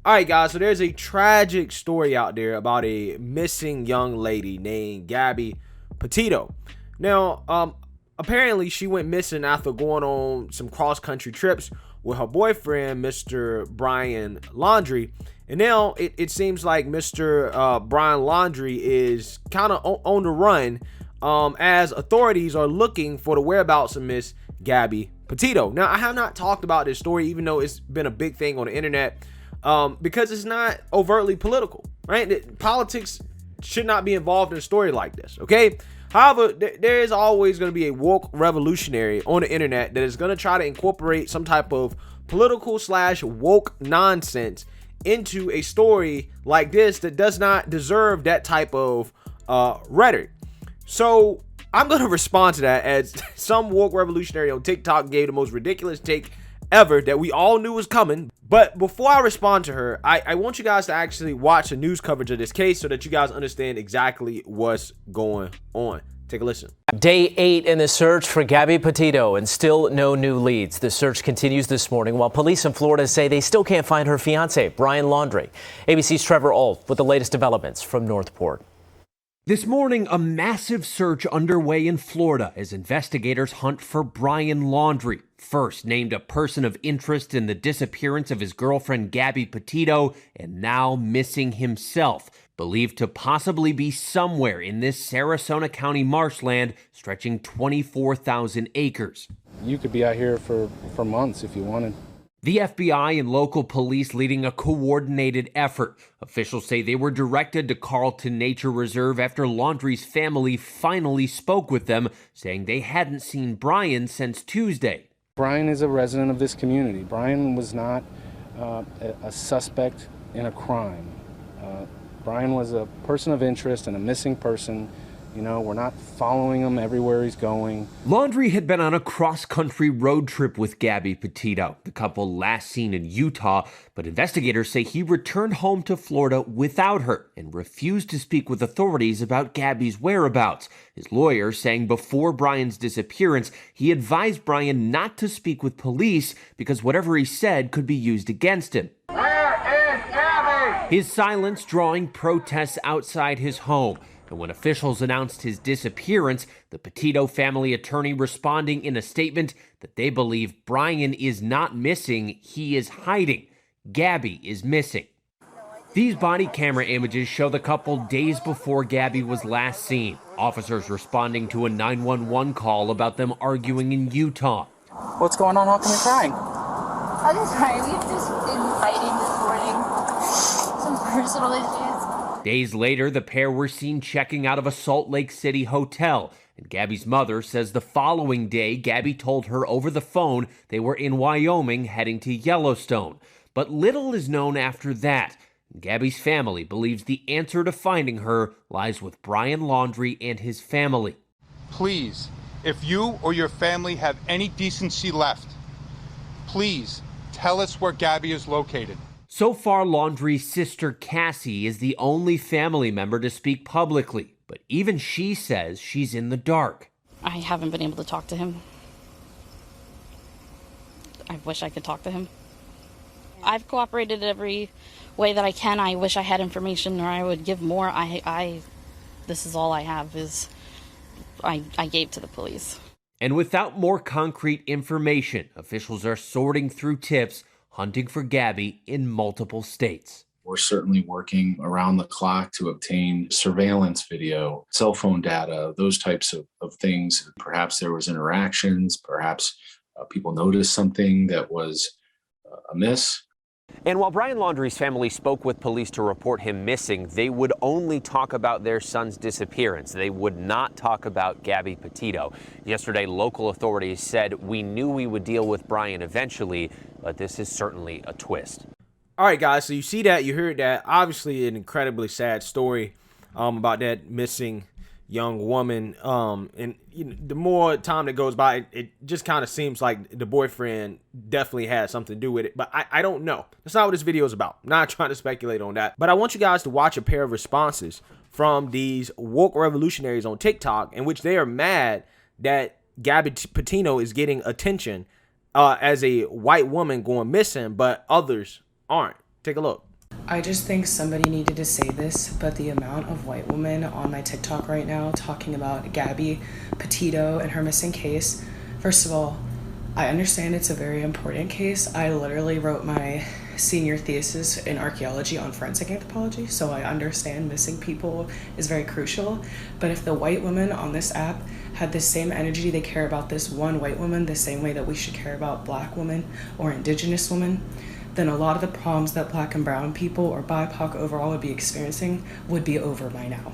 All right, guys, so there's a tragic story out there about a missing young lady named Gabby Petito. Now, apparently she went missing after going on some cross-country trips with her boyfriend, Mr. Brian Laundrie. And now it seems like Mr. Brian Laundrie is kind of on the run as authorities are looking for the whereabouts of Miss Gabby Petito. Now, I have not talked about this story, even though it's been a big thing on the internet, because it's not overtly political, right? Politics should not be involved in a story like this, okay? However, there is always going to be a woke revolutionary on the internet that is going to try to incorporate some type of political / woke nonsense into a story like this that does not deserve that type of rhetoric. So I'm going to respond to that, as some woke revolutionary on TikTok gave the most ridiculous take ever that we all knew was coming. But before I respond to her, I want you guys to actually watch the news coverage of this case so that you guys understand exactly what's going on. Take a listen. Day 8 in the search for Gabby Petito, and still no new leads. The search continues this morning while police in Florida say they still can't find her fiance, Brian Laundrie. ABC's Trevor Ault with the latest developments from Northport. This morning, a massive search underway in Florida as investigators hunt for Brian Laundrie, first named a person of interest in the disappearance of his girlfriend Gabby Petito, and now missing himself, believed to possibly be somewhere in this Sarasota County marshland stretching 24,000 acres. You could be out here for months if you wanted. The FBI and local police leading a coordinated effort. Officials say they were directed to Carlton Nature Reserve after Laundrie's family finally spoke with them, saying they hadn't seen Brian since Tuesday. Brian is a resident of this community. Brian was not a suspect in a crime. Brian was a person of interest and a missing person. You know, we're not following him everywhere he's going. Laundrie had been on a cross-country road trip with Gabby Petito, the couple last seen in Utah, but investigators say he returned home to Florida without her and refused to speak with authorities about Gabby's whereabouts. His lawyer saying before Brian's disappearance, he advised Brian not to speak with police because whatever he said could be used against him. Where is Gabby? His silence drawing protests outside his home. And when officials announced his disappearance, the Petito family attorney responding in a statement that they believe Brian is not missing, he is hiding. Gabby is missing. These body camera images show the couple days before Gabby was last seen. Officers responding to a 911 call about them arguing in Utah. What's going on? How come you're crying? I'm sorry, we've just been fighting this morning. Some personal issues. Days later, the pair were seen checking out of a Salt Lake City hotel, and Gabby's mother says the following day, Gabby told her over the phone they were in Wyoming heading to Yellowstone. But little is known after that. Gabby's family believes the answer to finding her lies with Brian Laundrie and his family. Please, if you or your family have any decency left, please tell us where Gabby is located. So far, Laundrie's sister Cassie is the only family member to speak publicly, but even she says she's in the dark. I haven't been able to talk to him. I wish I could talk to him. I've cooperated every way that I can. I wish I had information or I would give more. This is all I have is I gave to the police. And without more concrete information, officials are sorting through tips, hunting for Gabby in multiple states. We're certainly working around the clock to obtain surveillance video, cell phone data, those types of things. Perhaps there was interactions, perhaps people noticed something that was amiss. And while Brian Laundrie's family spoke with police to report him missing, they would only talk about their son's disappearance. They would not talk about Gabby Petito. Yesterday, local authorities said, "We knew we would deal with Brian eventually, but this is certainly a twist." All right, guys, so you see that, you heard that. Obviously an incredibly sad story about that missing young woman. And you know, the more time that goes by, it just kind of seems like the boyfriend definitely had something to do with it. But I don't know. That's not what this video is about. I'm not trying to speculate on that. But I want you guys to watch a pair of responses from these woke revolutionaries on TikTok in which they are mad that Gabby Petito is getting attention as a white woman going missing, but others aren't. Take a look. I just think somebody needed to say this, but the amount of white women on my TikTok right now talking about Gabby Petito and her missing case. First of all, I understand it's a very important case. I literally wrote my senior thesis in archaeology on forensic anthropology, so I understand missing people is very crucial. But if the white women on this app had the same energy they care about this one white woman the same way that we should care about black women or indigenous women, then a lot of the problems that black and brown people or BIPOC overall would be experiencing would be over by now.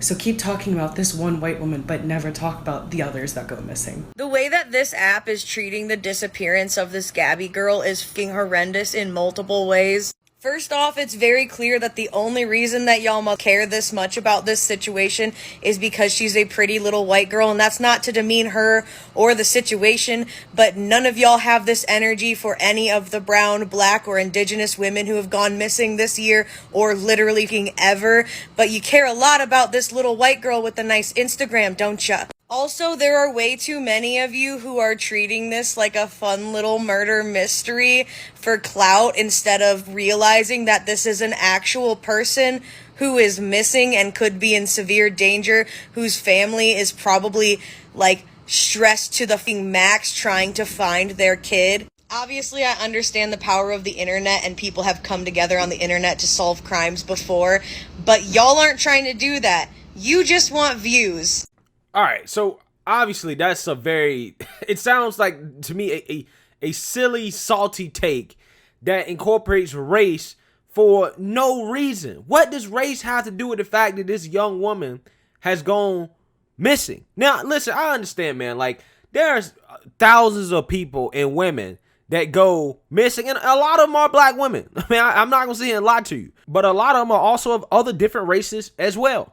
So keep talking about this one white woman, but never talk about the others that go missing. The way that this app is treating the disappearance of this Gabby girl is fucking horrendous in multiple ways. First off, it's very clear that the only reason that y'all must care this much about this situation is because she's a pretty little white girl, and that's not to demean her or the situation, but none of y'all have this energy for any of the brown, black, or indigenous women who have gone missing this year or literally fucking ever, but you care a lot about this little white girl with a nice Instagram, don't ya? Also, there are way too many of you who are treating this like a fun little murder mystery for clout instead of realizing that this is an actual person who is missing and could be in severe danger, whose family is probably, like, stressed to the fucking max trying to find their kid. Obviously, I understand the power of the internet and people have come together on the internet to solve crimes before, but y'all aren't trying to do that. You just want views. All right, so obviously that's a very, it sounds like to me a silly, salty take that incorporates race for no reason. What does race have to do with the fact that this young woman has gone missing? Now, listen, I understand, man, like there's thousands of people and women that go missing, and a lot of them are black women. I mean, I'm not gonna sit here and lie to you, but a lot of them are also of other different races as well.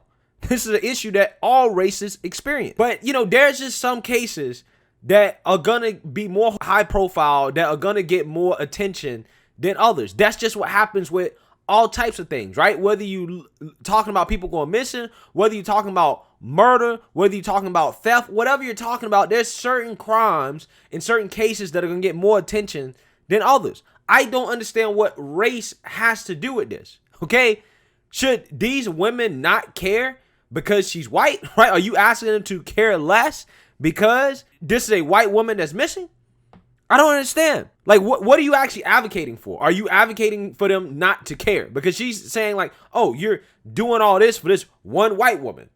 This is an issue that all races experience. But, you know, there's just some cases that are going to be more high profile, that are going to get more attention than others. That's just what happens with all types of things, right? Whether you talking about people going missing, whether you're talking about murder, whether you're talking about theft, whatever you're talking about, there's certain crimes in certain cases that are going to get more attention than others. I don't understand what race has to do with this, okay? Should these women not care because she's white, right? Are you asking them to care less because this is a white woman that's missing? I don't understand. Like, what are you actually advocating for? Are you advocating for them not to care? Because she's saying like, oh, you're doing all this for this one white woman.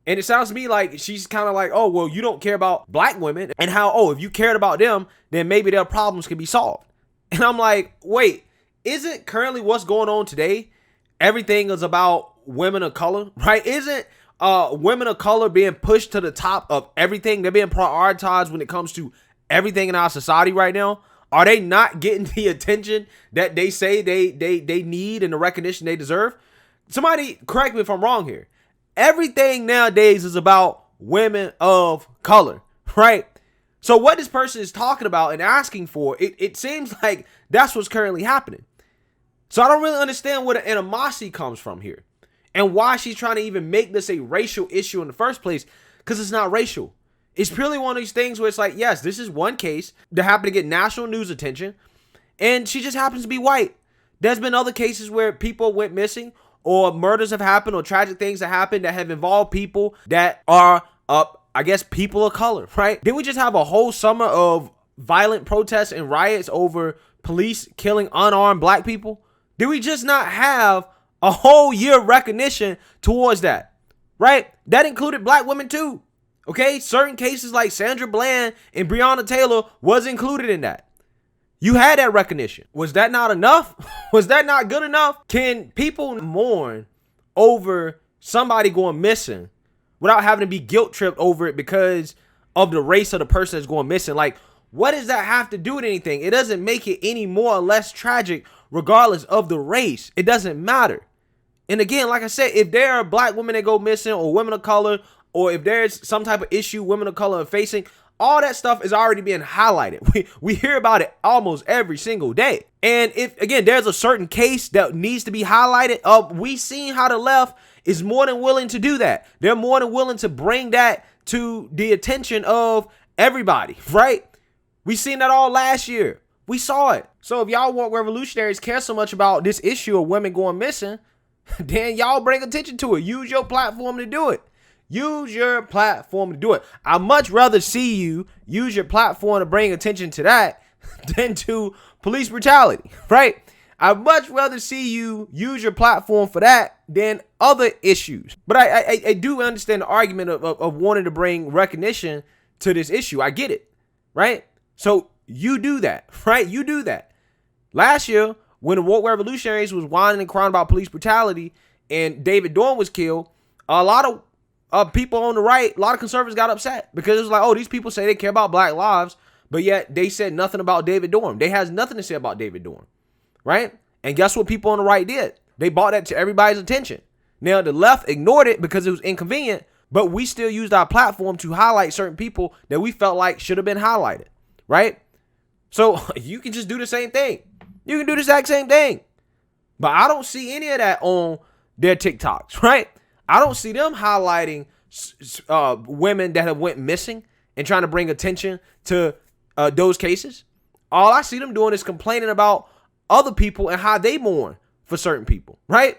And it sounds to me like she's kind of like, oh, well, you don't care about black women and how, oh, if you cared about them, then maybe their problems can be solved. And I'm like, wait, isn't currently what's going on today, everything is about women of color, right? Isn't women of color being pushed to the top of everything? They're being prioritized when it comes to everything in our society right now. Are they not getting the attention that they say they need and the recognition they deserve? Somebody correct me if I'm wrong here. Everything nowadays is about women of color, right? So what this person is talking about and asking for, it seems like that's what's currently happening. So I don't really understand where the animosity comes from here and why she's trying to even make this a racial issue in the first place, because it's not racial. It's purely one of these things where it's like, yes, this is one case that happened to get national news attention, and she just happens to be white. There's been other cases where people went missing or murders have happened or tragic things that happened that have involved people that are, I guess, people of color, right? Didn't we just have a whole summer of violent protests and riots over police killing unarmed black people? Did we just not have a whole year of recognition towards that, right? That included black women too, okay? Certain cases like Sandra Bland and Breonna Taylor was included in that. You had that recognition. Was that not enough? Was that not good enough? Can people mourn over somebody going missing without having to be guilt tripped over it because of the race of the person that's going missing? Like, what does that have to do with anything? It doesn't make it any more or less tragic regardless of the race. It doesn't matter. And again, like I said, if there are black women that go missing or women of color, or if there's some type of issue women of color are facing, all that stuff is already being highlighted. We hear about it almost every single day. And if, again, there's a certain case that needs to be highlighted, we seen how the left is more than willing to do that. They're more than willing to bring that to the attention of everybody, right? We seen that all last year. We saw it. So if y'all woke revolutionaries care so much about this issue of women going missing, then y'all bring attention to it. Use your platform to do it. Use your platform to do it. I'd much rather see you use your platform to bring attention to that than to police brutality, right? I'd much rather see you use your platform for that than other issues. But I do understand the argument of wanting to bring recognition to this issue. I get it, right? So you do that, right? You do that. Last year, when the woke revolutionaries was whining and crying about police brutality and David Dorn was killed, a lot of people on the right, a lot of conservatives got upset because it was like, oh, these people say they care about black lives, but yet they said nothing about David Dorn. They has nothing to say about David Dorn, right? And guess what people on the right did? They brought that to everybody's attention. Now, the left ignored it because it was inconvenient, but we still used our platform to highlight certain people that we felt like should have been highlighted, right? So you can just do the same thing. You can do the exact same thing. But I don't see any of that on their TikToks, right? I don't see them highlighting women that have went missing and trying to bring attention to those cases. All I see them doing is complaining about other people and how they mourn for certain people, right?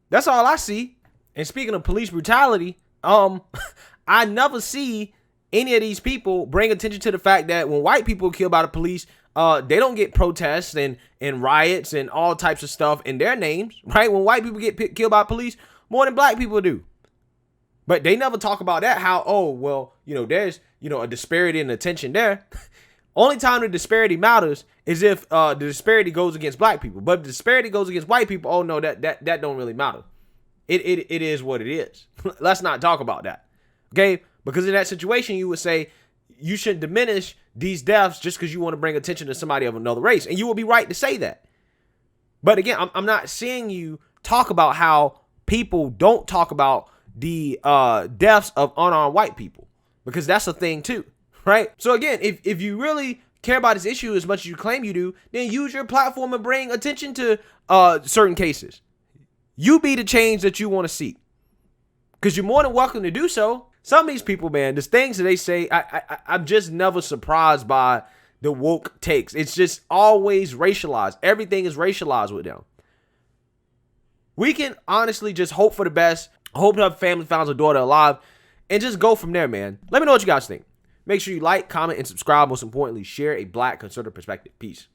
That's all I see. And speaking of police brutality, I never see any of these people bring attention to the fact that when white people are killed by the police, they don't get protests and riots and all types of stuff in their names, right? When white people get killed by police, more than black people do. But they never talk about that, how, oh, well, there's, a disparity in attention there. Only time the disparity matters is if the disparity goes against black people. But if the disparity goes against white people, oh no, that don't really matter. It is what it is. Let's not talk about that. Okay? Because in that situation, you would say you shouldn't diminish these deaths just because you want to bring attention to somebody of another race. And you will be right to say that. But again, I'm not seeing you talk about how people don't talk about the deaths of unarmed white people. Because that's a thing too. Right? So again, if you really care about this issue as much as you claim you do, then use your platform and bring attention to certain cases. You be the change that you want to see. Because you're more than welcome to do so. Some of these people, man, the things that they say, I'm just never surprised by the woke takes. It's just always racialized. Everything is racialized with them. We can honestly just hope for the best. Hope her family finds her daughter alive. And just go from there, man. Let me know what you guys think. Make sure you like, comment, and subscribe. Most importantly, share a black conservative perspective. Peace.